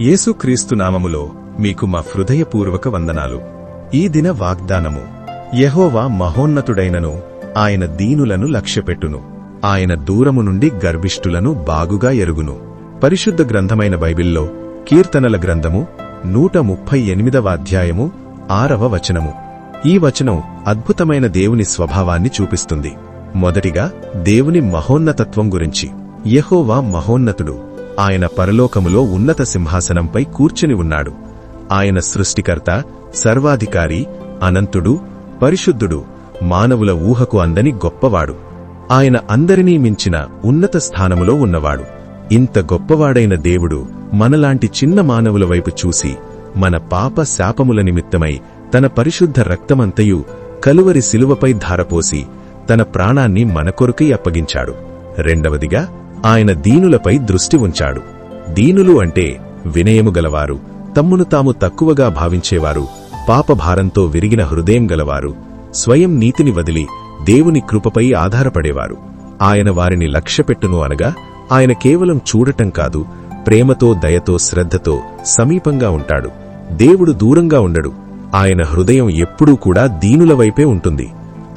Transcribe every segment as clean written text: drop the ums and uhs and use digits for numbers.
యేసుక్రీస్తు నామములో మీకు మా హృదయపూర్వక వందనాలు. ఈ దిన వాగ్దానము: యెహోవా మహోన్నతుడైనను ఆయన దీనులను లక్ష్యపెట్టును, ఆయన దూరము నుండి గర్విష్ఠులను బాగుగా ఎరుగును. పరిశుద్ధ గ్రంథమైన బైబిల్లో కీర్తనల గ్రంథము 138వ అధ్యాయము 6వ వచనము. ఈ వచనం అద్భుతమైన దేవుని స్వభావాన్ని చూపిస్తుంది. మొదటిగా దేవుని మహోన్నతత్వం గురించి. యెహోవా మహోన్నతుడు, ఆయన పరలోకములో ఉన్నత సింహాసనంపై కూర్చుని ఉన్నాడు. ఆయన సృష్టికర్త, సర్వాధికారి, అనంతుడు, పరిశుద్ధుడు, మానవుల ఊహకు అందని గొప్పవాడు. ఆయన అందరినీ మించిన ఉన్నత స్థానములో ఉన్నవాడు. ఇంత గొప్పవాడైన దేవుడు మనలాంటి చిన్న మానవుల వైపు చూసి మన పాప శాపముల నిమిత్తమై తన పరిశుద్ధ రక్తమంతయు కలువరి శిలువపై ధారపోసి తన ప్రాణాన్ని మన కొరకై అప్పగించాడు. రెండవదిగా ఆయన దీనులపై దృష్టి ఉంచాడు. దీనులు అంటే వినయము గలవారు, తమ్మును తాము తక్కువగా భావించేవారు, పాపభారంతో విరిగిన హృదయం గలవారు, స్వయం నీతిని వదిలి దేవుని కృపపై ఆధారపడేవారు. ఆయన వారిని లక్ష్యపెట్టును అనగా ఆయన కేవలం చూడటం కాదు, ప్రేమతో, దయతో, శ్రద్ధతో సమీపంగా ఉంటాడు. దేవుడు దూరంగా ఉండడు. ఆయన హృదయం ఎప్పుడూ కూడా దీనుల వైపే ఉంటుంది.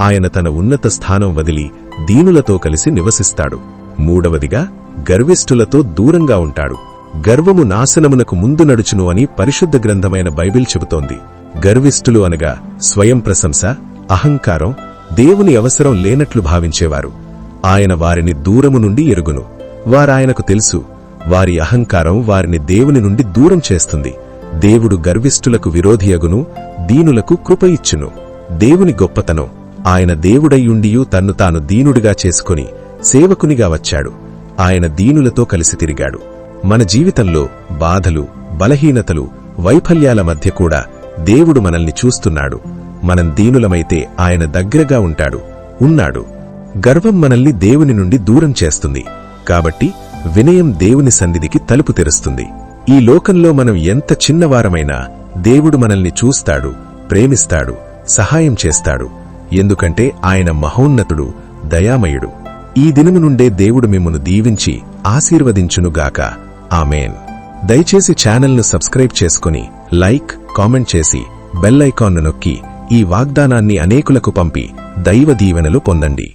ఆయన తన ఉన్నత స్థానం వదిలి దీనులతో కలిసి నివసిస్తాడు. మూడవదిగా గర్విష్ఠులతో దూరంగా ఉంటాడు. గర్వము నాశనమునకు ముందు నడుచును అని పరిశుద్ధ గ్రంథమైన బైబిల్ చెబుతోంది. గర్విష్ఠులు అనగా స్వయం ప్రశంస, అహంకారం, దేవుని అవసరం లేనట్లు భావించేవారు. ఆయన వారిని దూరము నుండి ఎరుగును. వారాయనకు తెలుసు. వారి అహంకారం వారిని దేవుని నుండి దూరం చేస్తుంది. దేవుడు గర్విష్ఠులకు విరోధియగును, దీనులకు కృప ఇచ్చును. దేవుని గొప్పతనం: ఆయన దేవుడయ్యుండియూ తన్ను తాను దీనుడిగా చేసుకుని సేవకునిగా వచ్చాడు. ఆయన దీనులతో కలిసి తిరిగాడు. మన జీవితంలో బాధలు, బలహీనతలు, వైఫల్యాల మధ్య కూడా దేవుడు మనల్ని చూస్తున్నాడు. మనం దీనులమైతే ఆయన దగ్గరగా ఉన్నాడు. గర్వం మనల్ని దేవుని నుండి దూరం చేస్తుంది. కాబట్టి వినయం దేవుని సన్నిధికి తలుపు తెరుస్తుంది. ఈ లోకంలో మనం ఎంత చిన్నవారమైనా దేవుడు మనల్ని చూస్తాడు, ప్రేమిస్తాడు, సహాయం చేస్తాడు. ఎందుకంటే ఆయన మహోన్నతుడు, దయామయుడు. ఈ దినము నుండే దేవుడు మిమ్మును దీవించి ఆశీర్వదించునుగాక. ఆమేన్. దయచేసి ఛానల్ను సబ్స్క్రైబ్ చేసుకుని లైక్, కామెంట్ చేసి బెల్ ఐకాన్ను నొక్కి ఈ వాగ్దానాన్ని అనేకులకు పంపి దైవ దీవెనలు పొందండి.